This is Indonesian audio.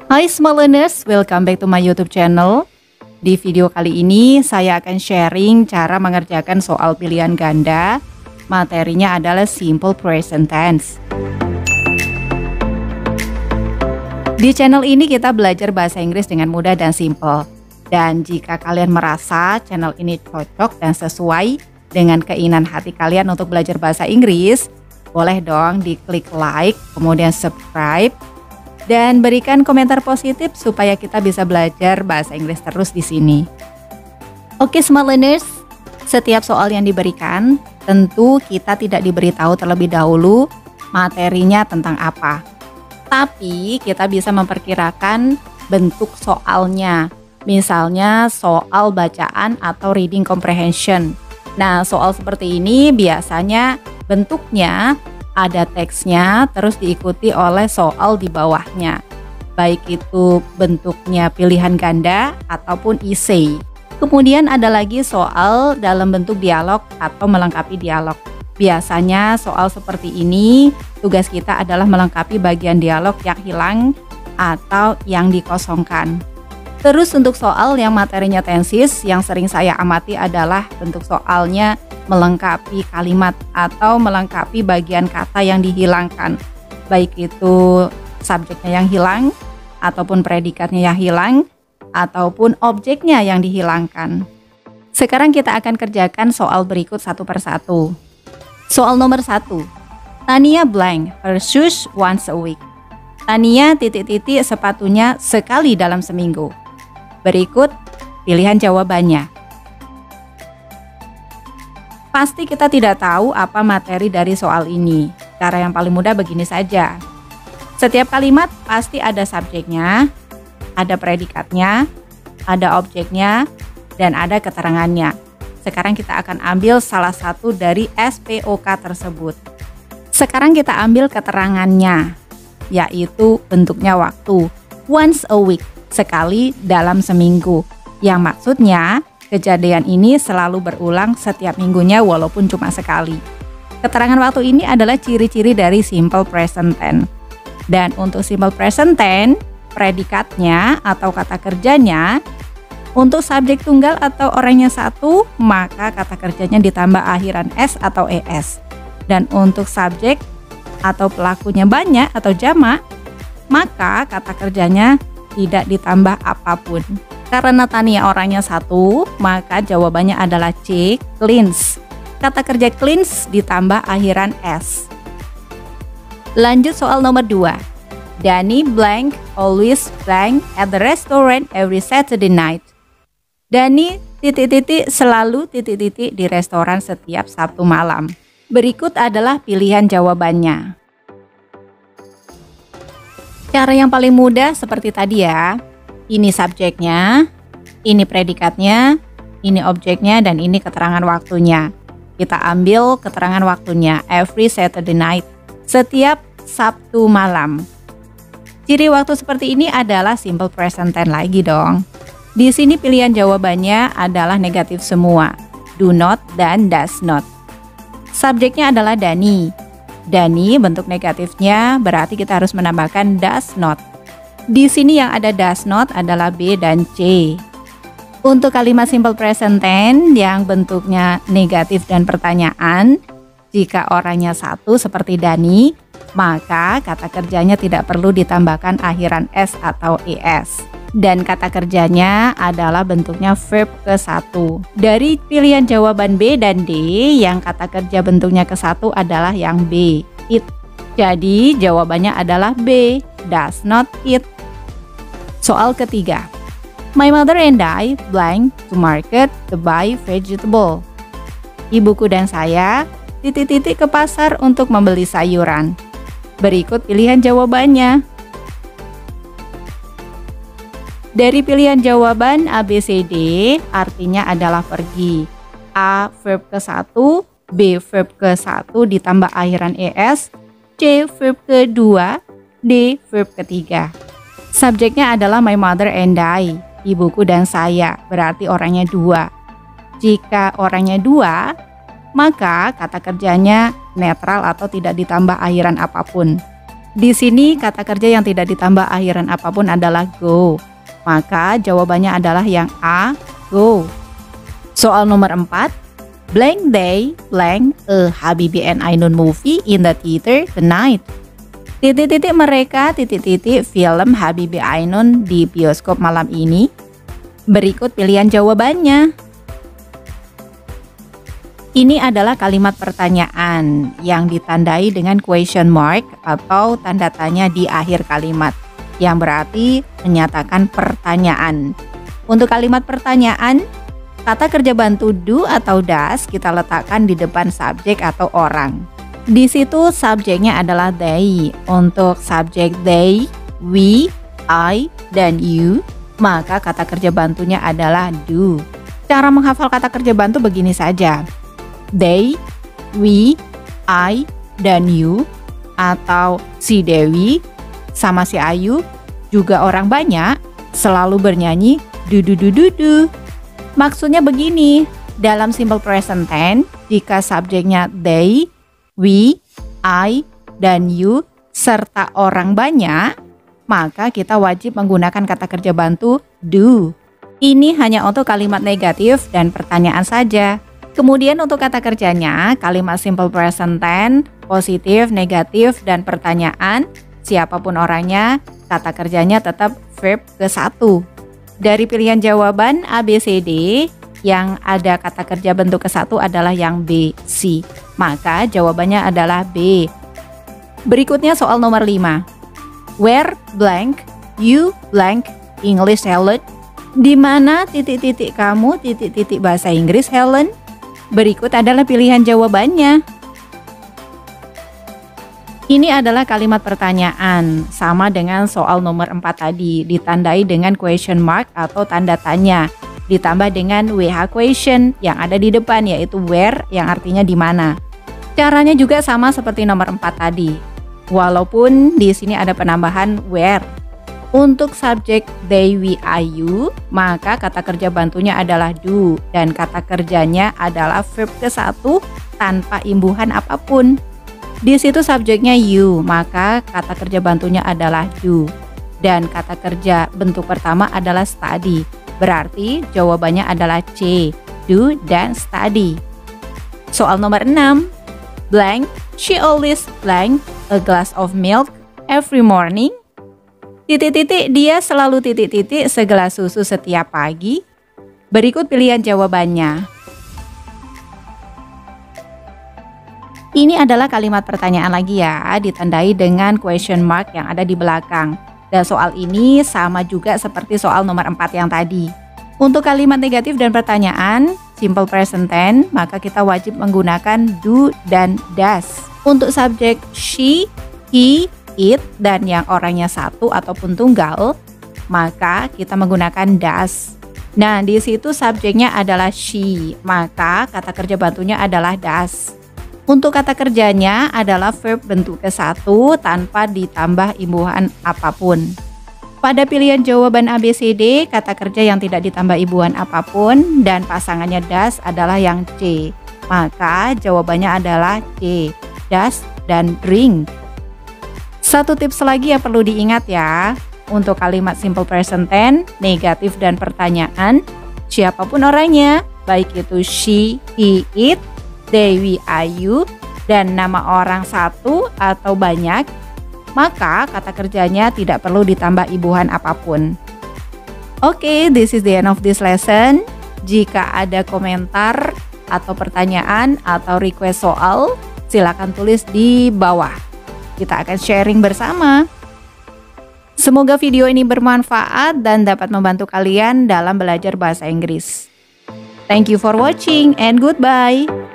Hai small learners, welcome back to my YouTube channel. Di video kali ini saya akan sharing cara mengerjakan soal pilihan ganda. Materinya adalah simple present tense. Di channel ini kita belajar bahasa Inggris dengan mudah dan simple. Dan jika kalian merasa channel ini cocok dan sesuai dengan keinginan hati kalian untuk belajar bahasa Inggris, boleh dong diklik like, kemudian subscribe, dan berikan komentar positif supaya kita bisa belajar bahasa Inggris terus di sini. Oke small learners, setiap soal yang diberikan, tentu kita tidak diberitahu terlebih dahulu materinya tentang apa. Tapi kita bisa memperkirakan bentuk soalnya. Misalnya soal bacaan atau reading comprehension. Nah, soal seperti ini biasanya bentuknya ada teksnya, terus diikuti oleh soal di bawahnya. Baik itu bentuknya pilihan ganda ataupun essay. Kemudian ada lagi soal dalam bentuk dialog atau melengkapi dialog. Biasanya soal seperti ini, tugas kita adalah melengkapi bagian dialog yang hilang atau yang dikosongkan. Terus untuk soal yang materinya tenses, yang sering saya amati adalah bentuk soalnya melengkapi kalimat atau melengkapi bagian kata yang dihilangkan. Baik itu subjeknya yang hilang, ataupun predikatnya yang hilang, ataupun objeknya yang dihilangkan. Sekarang kita akan kerjakan soal berikut satu persatu. Soal nomor 1. Tania blank her shoes once a week. Tania titik-titik sepatunya sekali dalam seminggu. Berikut pilihan jawabannya. Pasti kita tidak tahu apa materi dari soal ini. Cara yang paling mudah begini saja. Setiap kalimat pasti ada subjeknya, ada predikatnya, ada objeknya, dan ada keterangannya. Sekarang kita akan ambil salah satu dari SPOK tersebut. Sekarang kita ambil keterangannya, yaitu bentuknya waktu, once a week, sekali dalam seminggu. Yang maksudnya, kejadian ini selalu berulang setiap minggunya walaupun cuma sekali. Keterangan waktu ini adalah ciri-ciri dari simple present tense. Dan untuk simple present tense, predikatnya atau kata kerjanya, untuk subjek tunggal atau orangnya satu, maka kata kerjanya ditambah akhiran S atau ES. Dan untuk subjek atau pelakunya banyak atau jamak, maka kata kerjanya tidak ditambah apapun. Karena Tania orangnya satu, maka jawabannya adalah C, cleans. Kata kerja cleans ditambah akhiran S. Lanjut soal nomor 2. Dani blank always blank at the restaurant every Saturday night. Dani titik-titik selalu titik-titik di restoran setiap Sabtu malam. Berikut adalah pilihan jawabannya. Cara yang paling mudah seperti tadi ya. Ini subjeknya, ini predikatnya, ini objeknya, dan ini keterangan waktunya. Kita ambil keterangan waktunya, every Saturday night, setiap Sabtu malam. Ciri waktu seperti ini adalah simple present tense lagi dong. Di sini pilihan jawabannya adalah negatif semua, do not dan does not. Subjeknya adalah Dani. Dani bentuk negatifnya berarti kita harus menambahkan does not. Di sini yang ada does not adalah B dan C. Untuk kalimat simple present tense yang bentuknya negatif dan pertanyaan, jika orangnya satu seperti Dani, maka kata kerjanya tidak perlu ditambahkan akhiran S atau ES. Dan kata kerjanya adalah bentuknya verb ke-1. Dari pilihan jawaban B dan D, yang kata kerja bentuknya ke-1 adalah yang B, eat. Jadi jawabannya adalah B, does not eat. Soal ketiga. My mother and I blank to market to buy vegetable. Ibuku dan saya titik-titik ke pasar untuk membeli sayuran. Berikut pilihan jawabannya. Dari pilihan jawaban A, B, C, D, artinya adalah pergi. A verb ke-1, B verb ke-1 ditambah akhiran ES, C verb ke-2, D verb ke-3. Subjeknya adalah my mother and I, ibuku dan saya, berarti orangnya 2. Jika orangnya 2, maka kata kerjanya netral atau tidak ditambah akhiran apapun. Di sini kata kerja yang tidak ditambah akhiran apapun adalah go. Maka jawabannya adalah yang A, go. Soal nomor 4. Blank day, blank a Habibie and Ainun movie in the theater tonight. Titik-titik mereka, titik-titik film Habibie Ainun di bioskop malam ini. Berikut pilihan jawabannya. Ini adalah kalimat pertanyaan yang ditandai dengan question mark atau tanda tanya di akhir kalimat, yang berarti menyatakan pertanyaan. Untuk kalimat pertanyaan, kata kerja bantu do atau does kita letakkan di depan subjek atau orang. Di situ subjeknya adalah they. Untuk subjek they, we, I, dan you, maka kata kerja bantunya adalah do. Cara menghafal kata kerja bantu begini saja. They, we, I, dan you, atau si Dewi sama si Ayu, juga orang banyak, selalu bernyanyi du-du-du-du-du. Maksudnya begini, dalam simple present tense, jika subjeknya they, we, I, dan you, serta orang banyak, maka kita wajib menggunakan kata kerja bantu do. Ini hanya untuk kalimat negatif dan pertanyaan saja. Kemudian untuk kata kerjanya, kalimat simple present tense, positif, negatif, dan pertanyaan, siapapun orangnya, kata kerjanya tetap verb ke-1. Dari pilihan jawaban A, B, C, D, yang ada kata kerja bentuk ke-1 adalah yang B, C. Maka jawabannya adalah B. Berikutnya soal nomor 5. Where blank, you blank, English Helen? Di mana titik-titik kamu titik-titik bahasa Inggris Helen? Berikut adalah pilihan jawabannya. Ini adalah kalimat pertanyaan, sama dengan soal nomor 4 tadi, ditandai dengan question mark atau tanda tanya, ditambah dengan WH question yang ada di depan, yaitu where yang artinya di mana. Caranya juga sama seperti nomor 4 tadi, walaupun di sini ada penambahan where. Untuk subjek they, we, I, you, maka kata kerja bantunya adalah do, dan kata kerjanya adalah verb ke-1 tanpa imbuhan apapun. Di situ subjeknya you, maka kata kerja bantunya adalah do, dan kata kerja bentuk pertama adalah study. Berarti jawabannya adalah C, do dan study. Soal nomor 6. Blank, she always blank a glass of milk every morning. Titik-titik, dia selalu titik-titik segelas susu setiap pagi. Berikut pilihan jawabannya. Ini adalah kalimat pertanyaan lagi ya, ditandai dengan question mark yang ada di belakang. Dan soal ini sama juga seperti soal nomor 4 yang tadi. Untuk kalimat negatif dan pertanyaan, simple present tense, maka kita wajib menggunakan do dan does. Untuk subjek she, he, it, dan yang orangnya satu ataupun tunggal, maka kita menggunakan does. Nah, di situ subjeknya adalah she, maka kata kerja bantunya adalah does. Untuk kata kerjanya adalah verb bentuk ke-1 tanpa ditambah imbuhan apapun. Pada pilihan jawaban A, B, C, D, kata kerja yang tidak ditambah imbuhan apapun dan pasangannya does adalah yang C. Maka jawabannya adalah C, does dan drink. Satu tips lagi yang perlu diingat ya, untuk kalimat simple present tense, negatif dan pertanyaan, siapapun orangnya, baik itu she, he, it, they, we, I, you, dan nama orang satu atau banyak, maka kata kerjanya tidak perlu ditambah imbuhan apapun. Oke, this is the end of this lesson. Jika ada komentar atau pertanyaan atau request soal, silakan tulis di bawah. Kita akan sharing bersama. Semoga video ini bermanfaat dan dapat membantu kalian dalam belajar bahasa Inggris. Thank you for watching and goodbye.